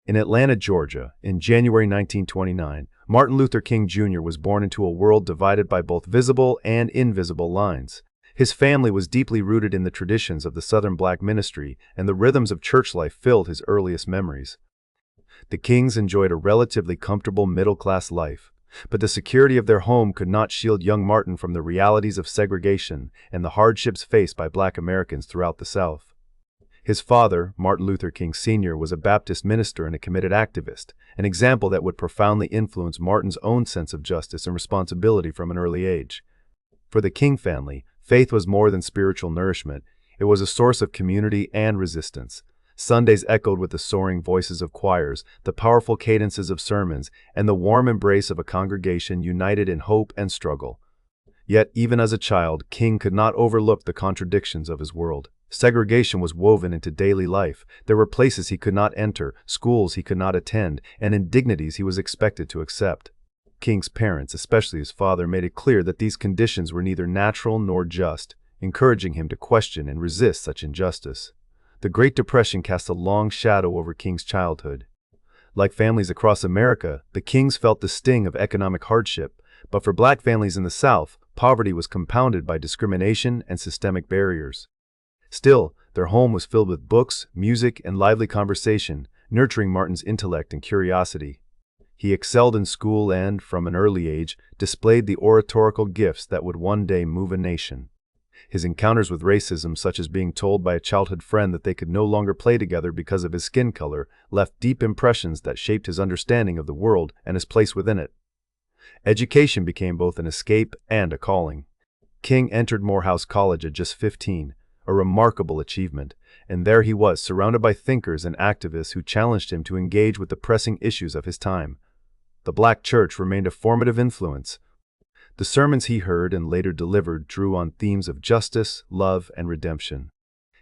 In Atlanta, Georgia, in January 1929, Martin Luther King Jr. was born into a world divided by both visible and invisible lines. His family was deeply rooted in the traditions of the Southern Black ministry, and the rhythms of church life filled his earliest memories. The Kings enjoyed a relatively comfortable middle-class life, but the security of their home could not shield young Martin from the realities of segregation and the hardships faced by Black Americans throughout the South. His father, Martin Luther King Sr., was a Baptist minister and a committed activist, an example that would profoundly influence Martin's own sense of justice and responsibility from an early age. For the King family, faith was more than spiritual nourishment. It was a source of community and resistance. Sundays echoed with the soaring voices of choirs, the powerful cadences of sermons, and the warm embrace of a congregation united in hope and struggle. Yet, even as a child, King could not overlook the contradictions of his world. Segregation was woven into daily life. There were places he could not enter, schools he could not attend, and indignities he was expected to accept. King's parents, especially his father, made it clear that these conditions were neither natural nor just, encouraging him to question and resist such injustice. The Great Depression cast a long shadow over King's childhood. Like families across America, the Kings felt the sting of economic hardship, but for Black families in the South, poverty was compounded by discrimination and systemic barriers. Still, their home was filled with books, music, and lively conversation, nurturing Martin's intellect and curiosity. He excelled in school and, from an early age, displayed the oratorical gifts that would one day move a nation. His encounters with racism, such as being told by a childhood friend that they could no longer play together because of his skin color, left deep impressions that shaped his understanding of the world and his place within it. Education became both an escape and a calling. King entered Morehouse College at just 15, a remarkable achievement, and there he was, surrounded by thinkers and activists who challenged him to engage with the pressing issues of his time. The Black church remained a formative influence. The sermons he heard and later delivered drew on themes of justice, love, and redemption.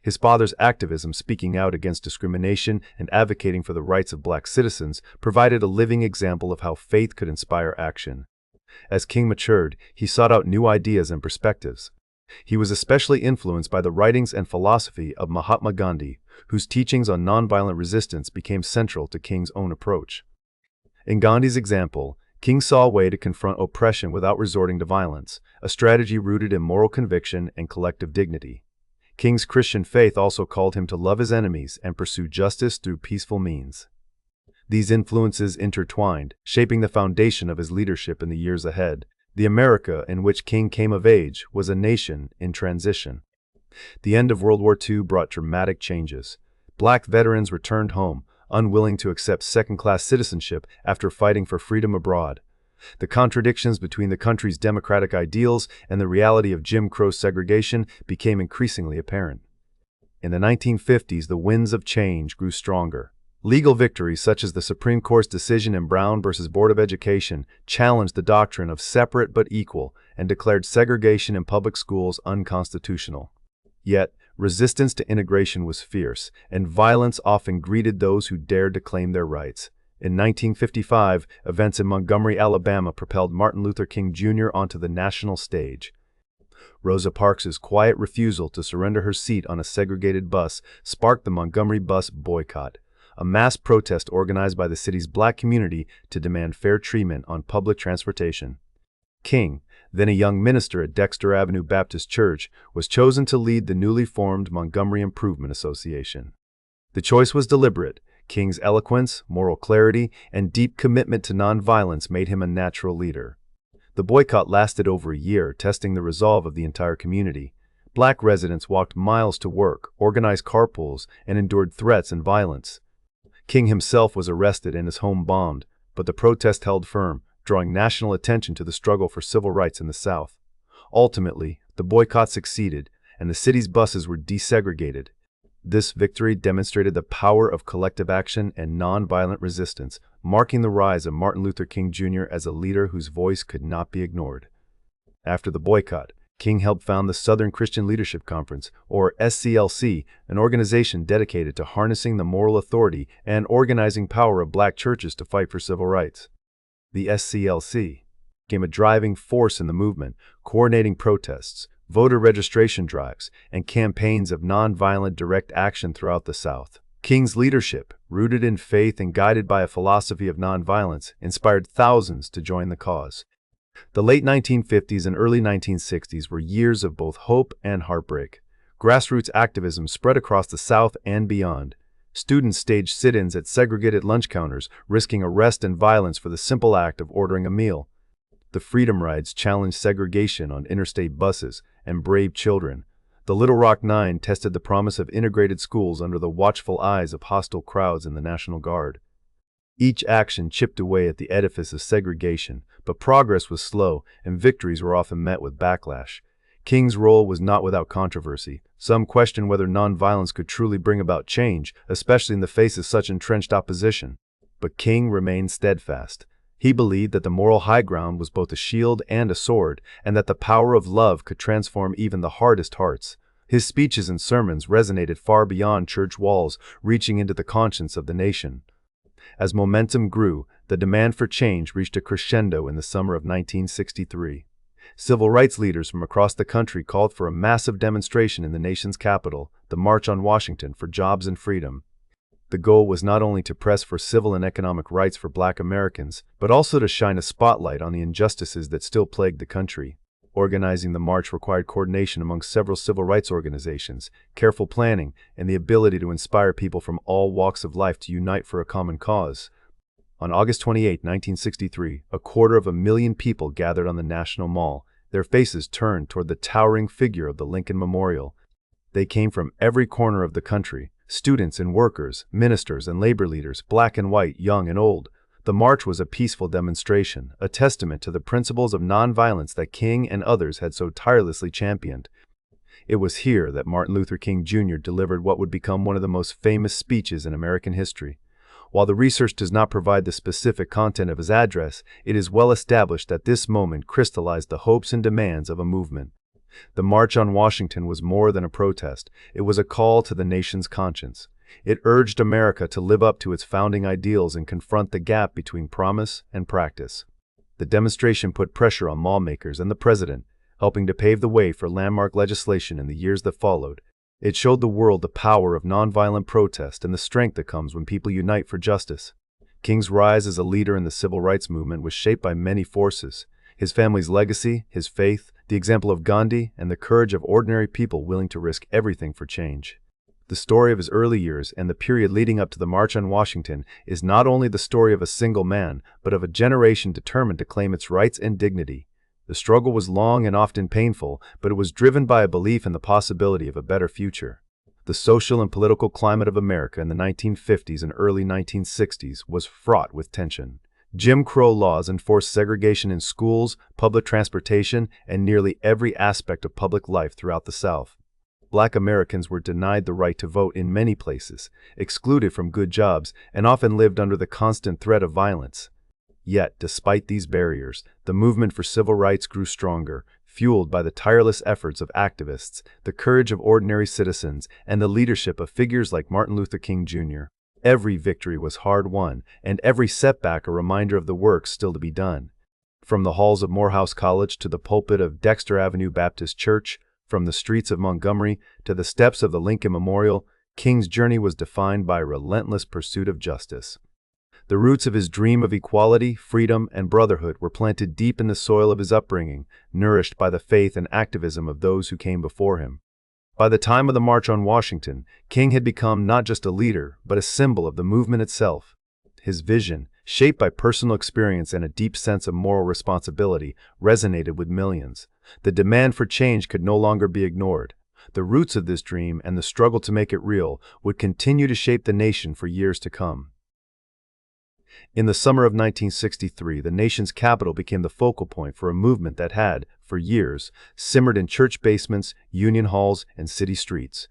His father's activism, speaking out against discrimination and advocating for the rights of Black citizens, provided a living example of how faith could inspire action. As King matured, he sought out new ideas and perspectives. He was especially influenced by the writings and philosophy of Mahatma Gandhi, whose teachings on nonviolent resistance became central to King's own approach. In Gandhi's example, King saw a way to confront oppression without resorting to violence, a strategy rooted in moral conviction and collective dignity. King's Christian faith also called him to love his enemies and pursue justice through peaceful means. These influences intertwined, shaping the foundation of his leadership in the years ahead. The America in which King came of age was a nation in transition. The end of World War II brought dramatic changes. Black veterans returned home, unwilling to accept second-class citizenship after fighting for freedom abroad. The contradictions between the country's democratic ideals and the reality of Jim Crow segregation became increasingly apparent. In the 1950s, the winds of change grew stronger. Legal victories such as the Supreme Court's decision in Brown v. Board of Education challenged the doctrine of separate but equal and declared segregation in public schools unconstitutional. Yet, resistance to integration was fierce, and violence often greeted those who dared to claim their rights. In 1955, events in Montgomery, Alabama propelled Martin Luther King Jr. onto the national stage. Rosa Parks' quiet refusal to surrender her seat on a segregated bus sparked the Montgomery bus boycott, a mass protest organized by the city's Black community to demand fair treatment on public transportation. King, then a young minister at Dexter Avenue Baptist Church, was chosen to lead the newly formed Montgomery Improvement Association. The choice was deliberate. King's eloquence, moral clarity, and deep commitment to nonviolence made him a natural leader. The boycott lasted over a year, testing the resolve of the entire community. Black residents walked miles to work, organized carpools, and endured threats and violence. King himself was arrested and his home bombed, but the protest held firm, drawing national attention to the struggle for civil rights in the South. Ultimately, the boycott succeeded, and the city's buses were desegregated. This victory demonstrated the power of collective action and nonviolent resistance, marking the rise of Martin Luther King Jr. as a leader whose voice could not be ignored. After the boycott, King helped found the Southern Christian Leadership Conference, or SCLC, an organization dedicated to harnessing the moral authority and organizing power of Black churches to fight for civil rights. The SCLC became a driving force in the movement, coordinating protests, voter registration drives, and campaigns of nonviolent direct action throughout the South. King's leadership, rooted in faith and guided by a philosophy of nonviolence, inspired thousands to join the cause. The late 1950s and early 1960s were years of both hope and heartbreak. Grassroots activism spread across the South and beyond. Students staged sit-ins at segregated lunch counters, risking arrest and violence for the simple act of ordering a meal. The Freedom Rides challenged segregation on interstate buses and braved children. The Little Rock Nine tested the promise of integrated schools under the watchful eyes of hostile crowds in the National Guard. Each action chipped away at the edifice of segregation, but progress was slow and victories were often met with backlash. King's role was not without controversy. Some questioned whether nonviolence could truly bring about change, especially in the face of such entrenched opposition. But King remained steadfast. He believed that the moral high ground was both a shield and a sword, and that the power of love could transform even the hardest hearts. His speeches and sermons resonated far beyond church walls, reaching into the conscience of the nation. As momentum grew, the demand for change reached a crescendo in the summer of 1963. Civil rights leaders from across the country called for a massive demonstration in the nation's capital, the March on Washington for Jobs and Freedom. The goal was not only to press for civil and economic rights for Black Americans, but also to shine a spotlight on the injustices that still plagued the country. Organizing the march required coordination among several civil rights organizations, careful planning, and the ability to inspire people from all walks of life to unite for a common cause. On August 28, 1963, 250,000 people gathered on the National Mall, their faces turned toward the towering figure of the Lincoln Memorial. They came from every corner of the country, students and workers, ministers and labor leaders, black and white, young and old. The march was a peaceful demonstration, a testament to the principles of nonviolence that King and others had so tirelessly championed. It was here that Martin Luther King Jr. delivered what would become one of the most famous speeches in American history. While the research does not provide the specific content of his address, it is well established that this moment crystallized the hopes and demands of a movement. The March on Washington was more than a protest. It was a call to the nation's conscience. It urged America to live up to its founding ideals and confront the gap between promise and practice. The demonstration put pressure on lawmakers and the president, helping to pave the way for landmark legislation in the years that followed. It showed the world the power of nonviolent protest and the strength that comes when people unite for justice. King's rise as a leader in the civil rights movement was shaped by many forces: his family's legacy, his faith, the example of Gandhi, and the courage of ordinary people willing to risk everything for change. The story of his early years and the period leading up to the March on Washington is not only the story of a single man, but of a generation determined to claim its rights and dignity. The struggle was long and often painful, but it was driven by a belief in the possibility of a better future. The social and political climate of America in the 1950s and early 1960s was fraught with tension. Jim Crow laws enforced segregation in schools, public transportation, and nearly every aspect of public life throughout the South. Black Americans were denied the right to vote in many places, excluded from good jobs, and often lived under the constant threat of violence. Yet, despite these barriers, the movement for civil rights grew stronger, fueled by the tireless efforts of activists, the courage of ordinary citizens, and the leadership of figures like Martin Luther King Jr. Every victory was hard-won, and every setback a reminder of the work still to be done. From the halls of Morehouse College to the pulpit of Dexter Avenue Baptist Church, from the streets of Montgomery to the steps of the Lincoln Memorial, King's journey was defined by a relentless pursuit of justice. The roots of his dream of equality, freedom, and brotherhood were planted deep in the soil of his upbringing, nourished by the faith and activism of those who came before him. By the time of the March on Washington, King had become not just a leader, but a symbol of the movement itself. His vision, shaped by personal experience and a deep sense of moral responsibility, resonated with millions. The demand for change could no longer be ignored. The roots of this dream and the struggle to make it real would continue to shape the nation for years to come. In the summer of 1963, the nation's capital became the focal point for a movement that had, for years, simmered in church basements, union halls, and city streets.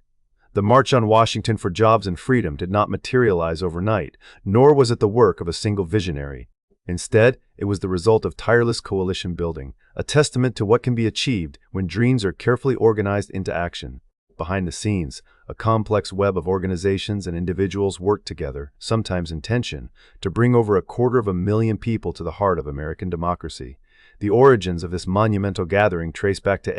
The March on Washington for Jobs and Freedom did not materialize overnight, nor was it the work of a single visionary. Instead, it was the result of tireless coalition building, a testament to what can be achieved when dreams are carefully organized into action. Behind the scenes, a complex web of organizations and individuals worked together, sometimes in tension, to bring over 250,000 people to the heart of American democracy. The origins of this monumental gathering trace back to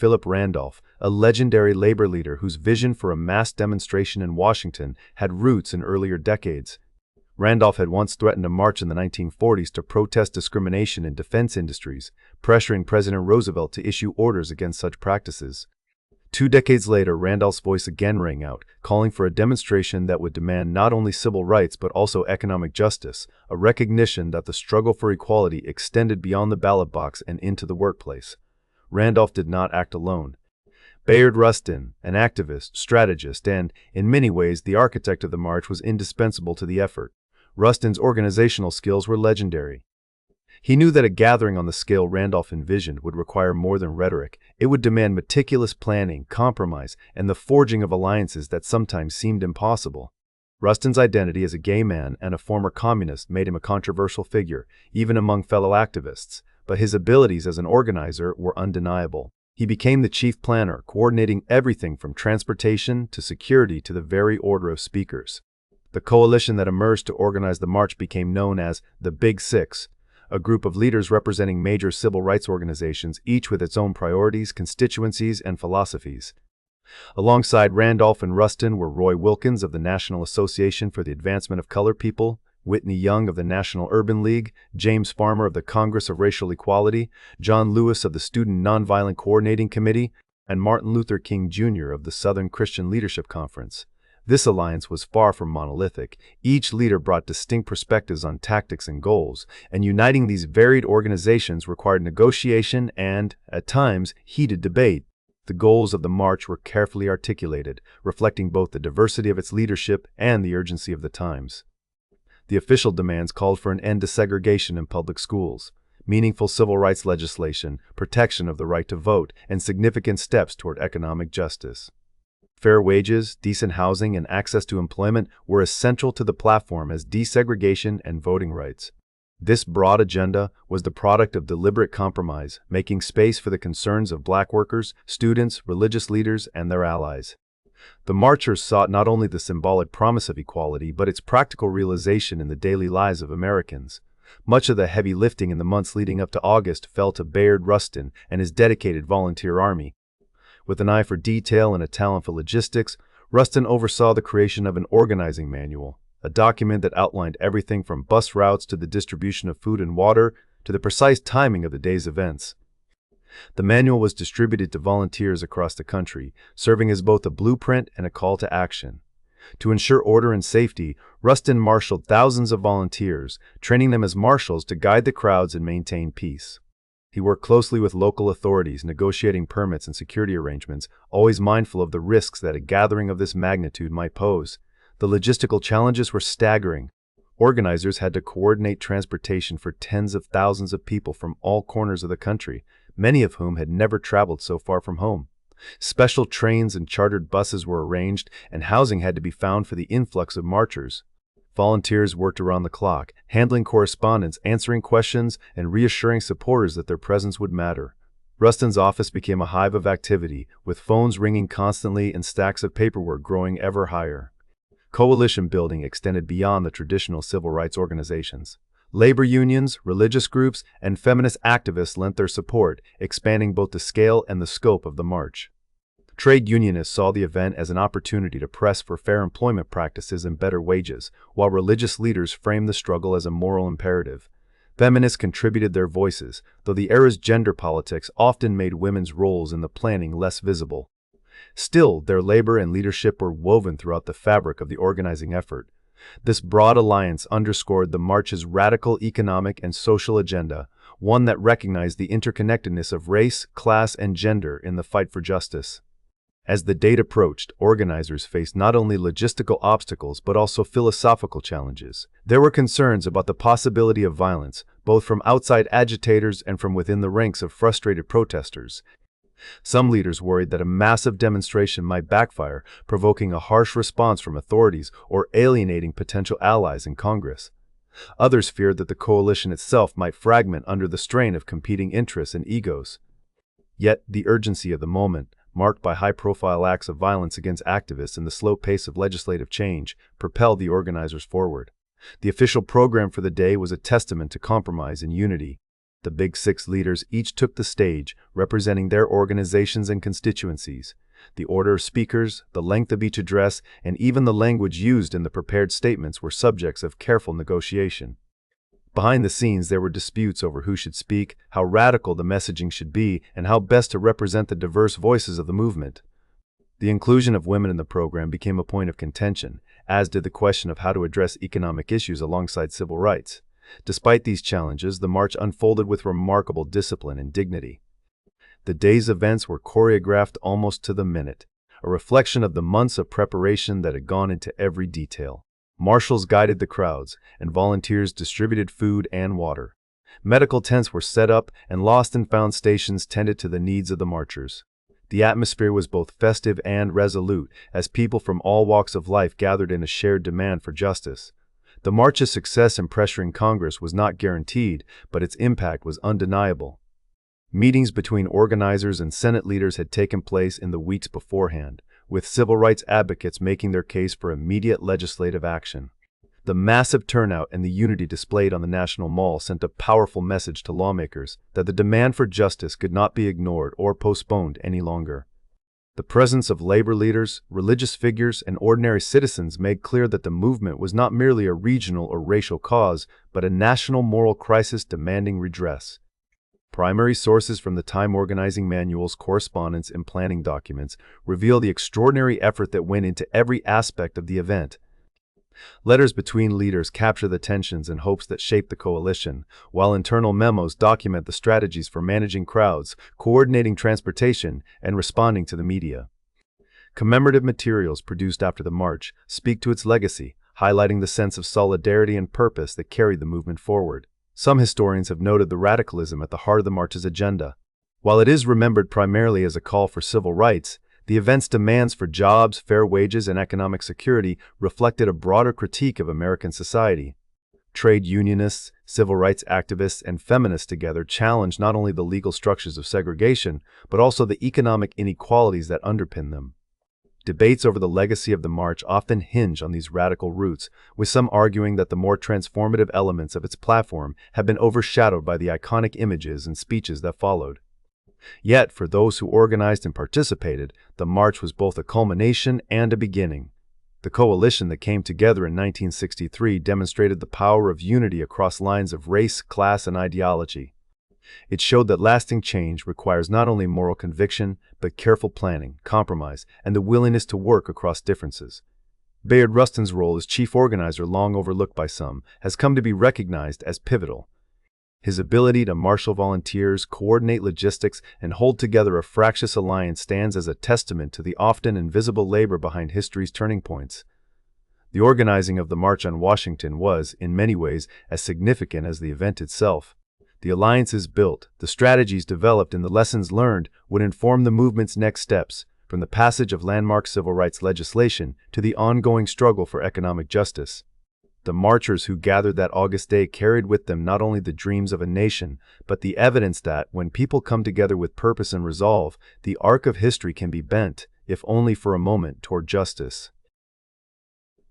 Philip Randolph, a legendary labor leader whose vision for a mass demonstration in Washington had roots in earlier decades. Randolph had once threatened a march in the 1940s to protest discrimination in defense industries, pressuring President Roosevelt to issue orders against such practices. 2 decades later, Randolph's voice again rang out, calling for a demonstration that would demand not only civil rights but also economic justice, a recognition that the struggle for equality extended beyond the ballot box and into the workplace. Randolph did not act alone. Bayard Rustin, an activist, strategist, and, in many ways, the architect of the march, was indispensable to the effort. Rustin's organizational skills were legendary. He knew that a gathering on the scale Randolph envisioned would require more than rhetoric. It would demand meticulous planning, compromise, and the forging of alliances that sometimes seemed impossible. Rustin's identity as a gay man and a former communist made him a controversial figure, even among fellow activists, but his abilities as an organizer were undeniable. He became the chief planner, coordinating everything from transportation to security to the very order of speakers. The coalition that emerged to organize the march became known as the Big Six, a group of leaders representing major civil rights organizations, each with its own priorities, constituencies, and philosophies. Alongside Randolph and Rustin were Roy Wilkins of the National Association for the Advancement of Colored People, Whitney Young of the National Urban League, James Farmer of the Congress of Racial Equality, John Lewis of the Student Nonviolent Coordinating Committee, and Martin Luther King Jr. of the Southern Christian Leadership Conference. This alliance was far from monolithic. Each leader brought distinct perspectives on tactics and goals, and uniting these varied organizations required negotiation and, at times, heated debate. The goals of the march were carefully articulated, reflecting both the diversity of its leadership and the urgency of the times. The official demands called for an end to segregation in public schools, meaningful civil rights legislation, protection of the right to vote, and significant steps toward economic justice. Fair wages, decent housing, and access to employment were essential to the platform as desegregation and voting rights. This broad agenda was the product of deliberate compromise, making space for the concerns of black workers, students, religious leaders, and their allies. The marchers sought not only the symbolic promise of equality, but its practical realization in the daily lives of Americans. Much of the heavy lifting in the months leading up to August fell to Bayard Rustin and his dedicated volunteer army. With an eye for detail and a talent for logistics, Rustin oversaw the creation of an organizing manual, a document that outlined everything from bus routes to the distribution of food and water to the precise timing of the day's events. The manual was distributed to volunteers across the country, serving as both a blueprint and a call to action. To ensure order and safety, Rustin marshaled thousands of volunteers, training them as marshals to guide the crowds and maintain peace. He worked closely with local authorities, negotiating permits and security arrangements, always mindful of the risks that a gathering of this magnitude might pose. The logistical challenges were staggering. Organizers had to coordinate transportation for tens of thousands of people from all corners of the country, many of whom had never traveled so far from home. Special trains and chartered buses were arranged, and housing had to be found for the influx of marchers. Volunteers worked around the clock, handling correspondence, answering questions, and reassuring supporters that their presence would matter. Rustin's office became a hive of activity, with phones ringing constantly and stacks of paperwork growing ever higher. Coalition building extended beyond the traditional civil rights organizations. Labor unions, religious groups, and feminist activists lent their support, expanding both the scale and the scope of the march. Trade unionists saw the event as an opportunity to press for fair employment practices and better wages, while religious leaders framed the struggle as a moral imperative. Feminists contributed their voices, though the era's gender politics often made women's roles in the planning less visible. Still, their labor and leadership were woven throughout the fabric of the organizing effort. This broad alliance underscored the march's radical economic and social agenda, one that recognized the interconnectedness of race, class, and gender in the fight for justice. As the date approached, organizers faced not only logistical obstacles but also philosophical challenges. There were concerns about the possibility of violence, both from outside agitators and from within the ranks of frustrated protesters. Some leaders worried that a massive demonstration might backfire, provoking a harsh response from authorities or alienating potential allies in Congress. Others feared that the coalition itself might fragment under the strain of competing interests and egos. Yet, the urgency of the moment, marked by high-profile acts of violence against activists and the slow pace of legislative change, propelled the organizers forward. The official program for the day was a testament to compromise and unity. The Big Six leaders each took the stage, representing their organizations and constituencies. The order of speakers, the length of each address, and even the language used in the prepared statements were subjects of careful negotiation. Behind the scenes, there were disputes over who should speak, how radical the messaging should be, and how best to represent the diverse voices of the movement. The inclusion of women in the program became a point of contention, as did the question of how to address economic issues alongside civil rights. Despite these challenges, the march unfolded with remarkable discipline and dignity. The day's events were choreographed almost to the minute, a reflection of the months of preparation that had gone into every detail. Marshals guided the crowds, and volunteers distributed food and water. Medical tents were set up, and lost and found stations tended to the needs of the marchers. The atmosphere was both festive and resolute, as people from all walks of life gathered in a shared demand for justice. The march's success in pressuring Congress was not guaranteed, but its impact was undeniable. Meetings between organizers and Senate leaders had taken place in the weeks beforehand, with civil rights advocates making their case for immediate legislative action. The massive turnout and the unity displayed on the National Mall sent a powerful message to lawmakers that the demand for justice could not be ignored or postponed any longer. The presence of labor leaders, religious figures, and ordinary citizens made clear that the movement was not merely a regional or racial cause, but a national moral crisis demanding redress. Primary sources from the time organizing manuals, correspondence, and planning documents reveal the extraordinary effort that went into every aspect of the event. Letters between leaders capture the tensions and hopes that shaped the coalition, while internal memos document the strategies for managing crowds, coordinating transportation, and responding to the media. Commemorative materials produced after the march speak to its legacy, highlighting the sense of solidarity and purpose that carried the movement forward. Some historians have noted the radicalism at the heart of the march's agenda. While it is remembered primarily as a call for civil rights, the event's demands for jobs, fair wages, and economic security reflected a broader critique of American society. Trade unionists, civil rights activists, and feminists together challenged not only the legal structures of segregation, but also the economic inequalities that underpin them. Debates over the legacy of the march often hinge on these radical roots, with some arguing that the more transformative elements of its platform have been overshadowed by the iconic images and speeches that followed. Yet, for those who organized and participated, the march was both a culmination and a beginning. The coalition that came together in 1963 demonstrated the power of unity across lines of race, class, and ideology. It showed that lasting change requires not only moral conviction, but careful planning, compromise, and the willingness to work across differences. Bayard Rustin's role as chief organizer, long overlooked by some, has come to be recognized as pivotal. His ability to marshal volunteers, coordinate logistics, and hold together a fractious alliance stands as a testament to the often invisible labor behind history's turning points. The organizing of the March on Washington was, in many ways, as significant as the event itself. The alliances built, the strategies developed, and the lessons learned would inform the movement's next steps, from the passage of landmark civil rights legislation to the ongoing struggle for economic justice. The marchers who gathered that August day carried with them not only the dreams of a nation, but the evidence that, when people come together with purpose and resolve, the arc of history can be bent, if only for a moment, toward justice.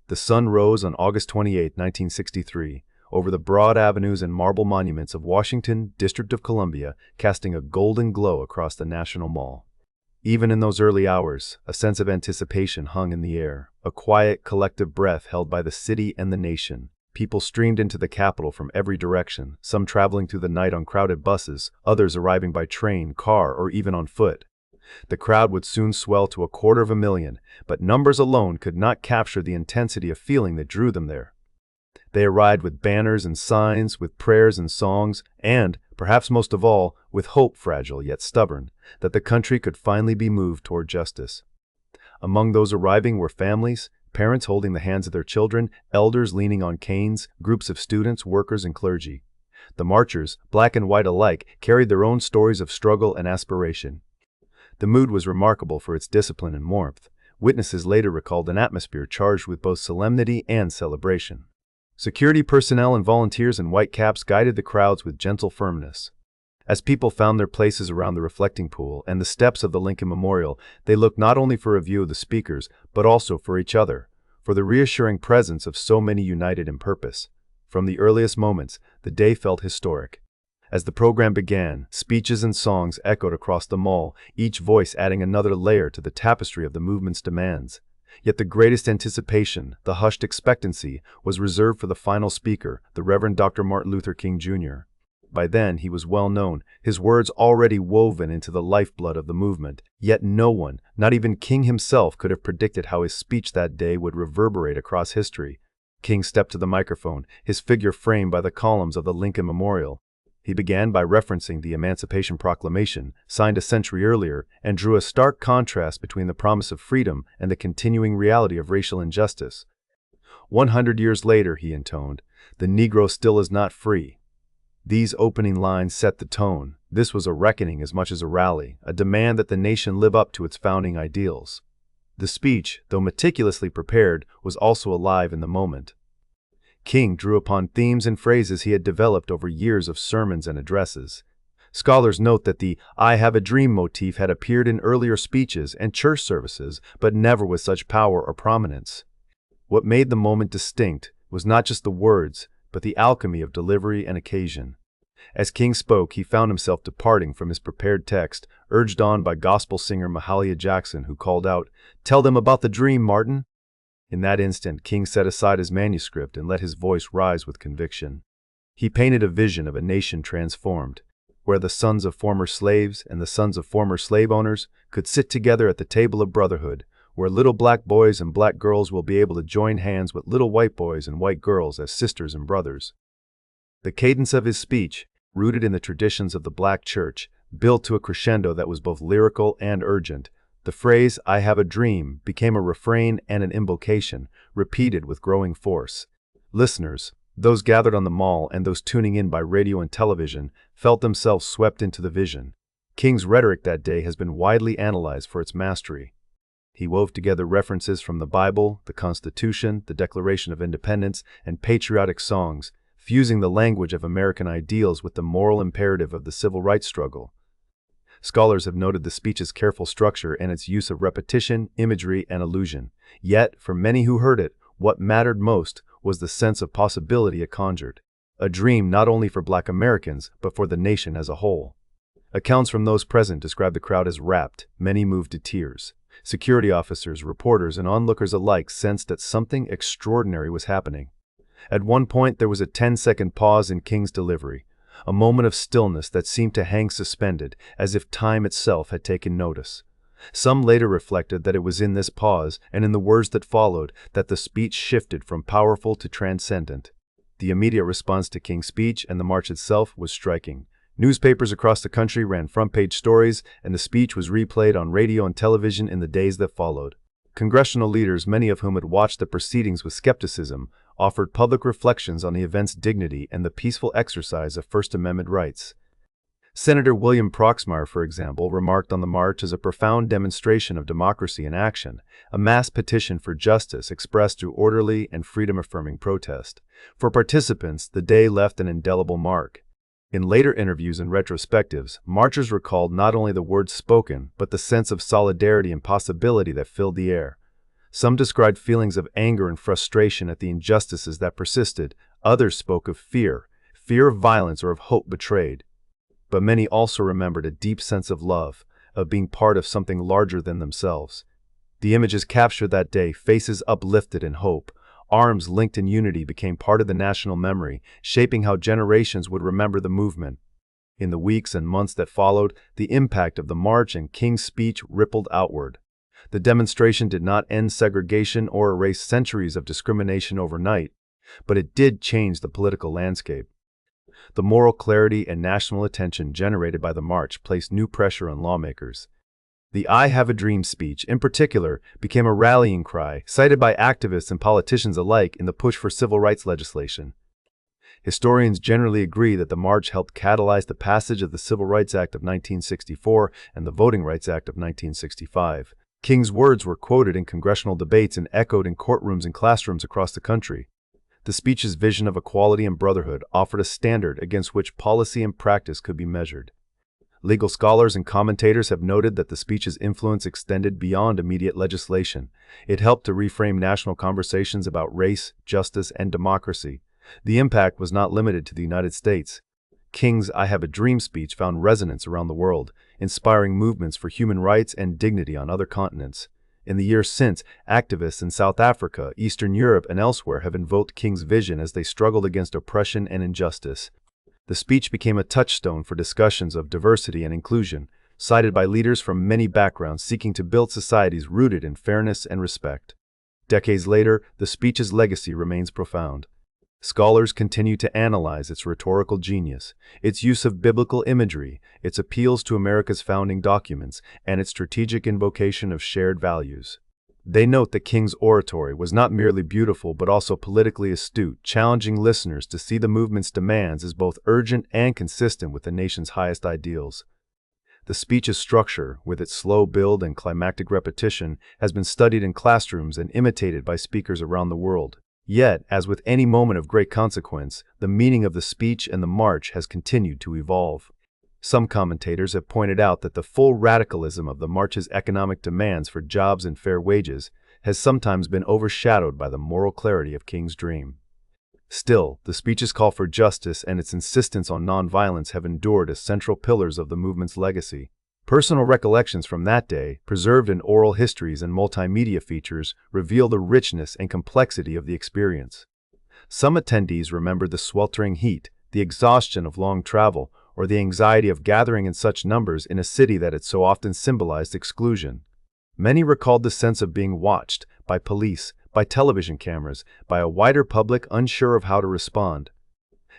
The sun rose on August 28, 1963, over the broad avenues and marble monuments of Washington, District of Columbia, casting a golden glow across the National Mall. Even in those early hours, a sense of anticipation hung in the air, a quiet, collective breath held by the city and the nation. People streamed into the Capitol from every direction, some traveling through the night on crowded buses, others arriving by train, car, or even on foot. The crowd would soon swell to 250,000, but numbers alone could not capture the intensity of feeling that drew them there. They arrived with banners and signs, with prayers and songs, and, perhaps most of all, with hope, fragile yet stubborn, that the country could finally be moved toward justice. Among those arriving were families, parents holding the hands of their children, elders leaning on canes, groups of students, workers, and clergy. The marchers, black and white alike, carried their own stories of struggle and aspiration. The mood was remarkable for its discipline and warmth. Witnesses later recalled an atmosphere charged with both solemnity and celebration. Security personnel and volunteers in white caps guided the crowds with gentle firmness. As people found their places around the reflecting pool and the steps of the Lincoln Memorial, they looked not only for a view of the speakers, but also for each other, for the reassuring presence of so many united in purpose. From the earliest moments, the day felt historic. As the program began, speeches and songs echoed across the mall, each voice adding another layer to the tapestry of the movement's demands. Yet the greatest anticipation, the hushed expectancy, was reserved for the final speaker, the Reverend Dr. Martin Luther King Jr. By then, he was well known, his words already woven into the lifeblood of the movement. Yet no one, not even King himself, could have predicted how his speech that day would reverberate across history. King stepped to the microphone, his figure framed by the columns of the Lincoln Memorial. He began by referencing the Emancipation Proclamation, signed a century earlier, and drew a stark contrast between the promise of freedom and the continuing reality of racial injustice. 100 years later, he intoned, the Negro still is not free. These opening lines set the tone. This was a reckoning as much as a rally, a demand that the nation live up to its founding ideals. The speech, though meticulously prepared, was also alive in the moment. King drew upon themes and phrases he had developed over years of sermons and addresses. Scholars note that the "I have a dream" motif had appeared in earlier speeches and church services, but never with such power or prominence. What made the moment distinct was not just the words, but the alchemy of delivery and occasion. As King spoke, he found himself departing from his prepared text, urged on by gospel singer Mahalia Jackson, who called out, "Tell them about the dream, Martin." In that instant, King set aside his manuscript and let his voice rise with conviction. He painted a vision of a nation transformed, where the sons of former slaves and the sons of former slave owners could sit together at the table of brotherhood, where little black boys and black girls will be able to join hands with little white boys and white girls as sisters and brothers. The cadence of his speech, rooted in the traditions of the black church, built to a crescendo that was both lyrical and urgent. The phrase, "I have a dream," became a refrain and an invocation, repeated with growing force. Listeners, those gathered on the mall and those tuning in by radio and television, felt themselves swept into the vision. King's rhetoric that day has been widely analyzed for its mastery. He wove together references from the Bible, the Constitution, the Declaration of Independence, and patriotic songs, fusing the language of American ideals with the moral imperative of the civil rights struggle. Scholars have noted the speech's careful structure and its use of repetition, imagery, and allusion. Yet, for many who heard it, what mattered most was the sense of possibility it conjured. A dream not only for Black Americans, but for the nation as a whole. Accounts from those present describe the crowd as rapt, many moved to tears. Security officers, reporters, and onlookers alike sensed that something extraordinary was happening. At one point, there was a 10-second pause in King's delivery, a moment of stillness that seemed to hang suspended, as if time itself had taken notice. Some later reflected that it was in this pause, and in the words that followed, that the speech shifted from powerful to transcendent. The immediate response to King's speech and the march itself was striking. Newspapers across the country ran front-page stories, and the speech was replayed on radio and television in the days that followed. Congressional leaders, many of whom had watched the proceedings with skepticism, offered public reflections on the event's dignity and the peaceful exercise of First Amendment rights. Senator William Proxmire, for example, remarked on the march as a profound demonstration of democracy in action, a mass petition for justice expressed through orderly and freedom-affirming protest. For participants, the day left an indelible mark. In later interviews and retrospectives, marchers recalled not only the words spoken, but the sense of solidarity and possibility that filled the air. Some described feelings of anger and frustration at the injustices that persisted. Others spoke of fear of violence or of hope betrayed. But many also remembered a deep sense of love, of being part of something larger than themselves. The images captured that day, faces uplifted in hope, arms linked in unity, became part of the national memory, shaping how generations would remember the movement. In the weeks and months that followed, the impact of the march and King's speech rippled outward. The demonstration did not end segregation or erase centuries of discrimination overnight, but it did change the political landscape. The moral clarity and national attention generated by the march placed new pressure on lawmakers. The "I Have a Dream" speech, in particular, became a rallying cry, cited by activists and politicians alike in the push for civil rights legislation. Historians generally agree that the march helped catalyze the passage of the Civil Rights Act of 1964 and the Voting Rights Act of 1965. King's words were quoted in congressional debates and echoed in courtrooms and classrooms across the country. The speech's vision of equality and brotherhood offered a standard against which policy and practice could be measured. Legal scholars and commentators have noted that the speech's influence extended beyond immediate legislation. It helped to reframe national conversations about race, justice, and democracy. The impact was not limited to the United States. King's "I Have a Dream" speech found resonance around the world, inspiring movements for human rights and dignity on other continents. In the years since, activists in South Africa, Eastern Europe, and elsewhere have invoked King's vision as they struggled against oppression and injustice. The speech became a touchstone for discussions of diversity and inclusion, cited by leaders from many backgrounds seeking to build societies rooted in fairness and respect. Decades later, the speech's legacy remains profound. Scholars continue to analyze its rhetorical genius, its use of biblical imagery, its appeals to America's founding documents, and its strategic invocation of shared values. They note that King's oratory was not merely beautiful but also politically astute, challenging listeners to see the movement's demands as both urgent and consistent with the nation's highest ideals. The speech's structure, with its slow build and climactic repetition, has been studied in classrooms and imitated by speakers around the world. Yet, as with any moment of great consequence, the meaning of the speech and the march has continued to evolve. Some commentators have pointed out that the full radicalism of the march's economic demands for jobs and fair wages has sometimes been overshadowed by the moral clarity of King's dream. Still, the speech's call for justice and its insistence on nonviolence have endured as central pillars of the movement's legacy. Personal recollections from that day, preserved in oral histories and multimedia features, reveal the richness and complexity of the experience. Some attendees remembered the sweltering heat, the exhaustion of long travel, or the anxiety of gathering in such numbers in a city that had so often symbolized exclusion. Many recalled the sense of being watched by police, by television cameras, by a wider public unsure of how to respond.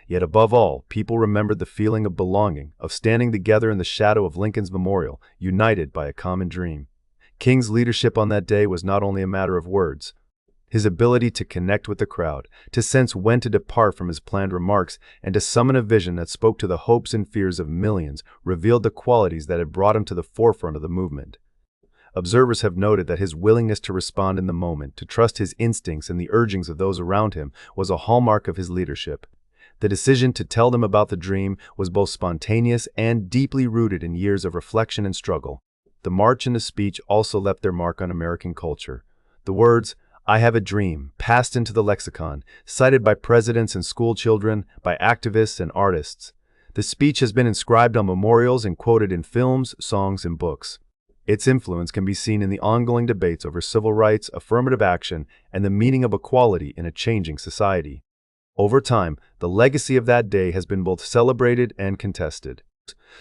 Yet above all, people remembered the feeling of belonging, of standing together in the shadow of Lincoln's memorial, united by a common dream. King's leadership on that day was not only a matter of words. His ability to connect with the crowd, to sense when to depart from his planned remarks, and to summon a vision that spoke to the hopes and fears of millions, revealed the qualities that had brought him to the forefront of the movement. Observers have noted that his willingness to respond in the moment, to trust his instincts and the urgings of those around him, was a hallmark of his leadership. The decision to tell them about the dream was both spontaneous and deeply rooted in years of reflection and struggle. The march and the speech also left their mark on American culture. The words, "I have a dream," passed into the lexicon, cited by presidents and school children, by activists and artists. The speech has been inscribed on memorials and quoted in films, songs, and books. Its influence can be seen in the ongoing debates over civil rights, affirmative action, and the meaning of equality in a changing society. Over time, the legacy of that day has been both celebrated and contested.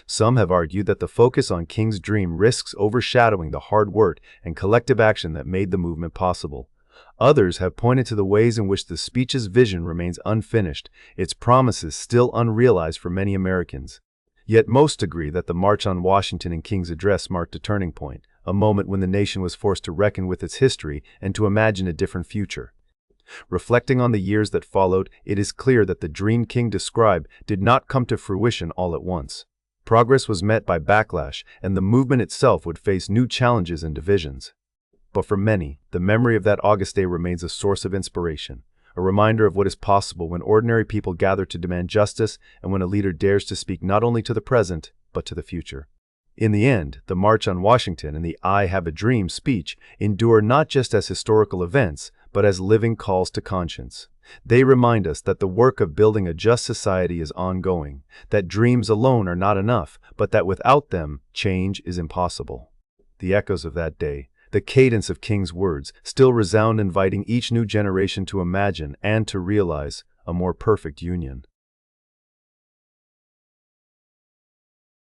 Some have argued that the focus on King's dream risks overshadowing the hard work and collective action that made the movement possible. Others have pointed to the ways in which the speech's vision remains unfinished, its promises still unrealized for many Americans. Yet most agree that the March on Washington and King's address marked a turning point, a moment when the nation was forced to reckon with its history and to imagine a different future. Reflecting on the years that followed, it is clear that the dream King described did not come to fruition all at once. Progress was met by backlash, and the movement itself would face new challenges and divisions. But for many, the memory of that August day remains a source of inspiration, a reminder of what is possible when ordinary people gather to demand justice and when a leader dares to speak not only to the present, but to the future. In the end, the March on Washington and the "I Have a Dream" speech endure not just as historical events, but as living calls to conscience. They remind us that the work of building a just society is ongoing, that dreams alone are not enough, but that without them, change is impossible. The echoes of that day, the cadence of King's words, still resound, inviting each new generation to imagine and to realize a more perfect union.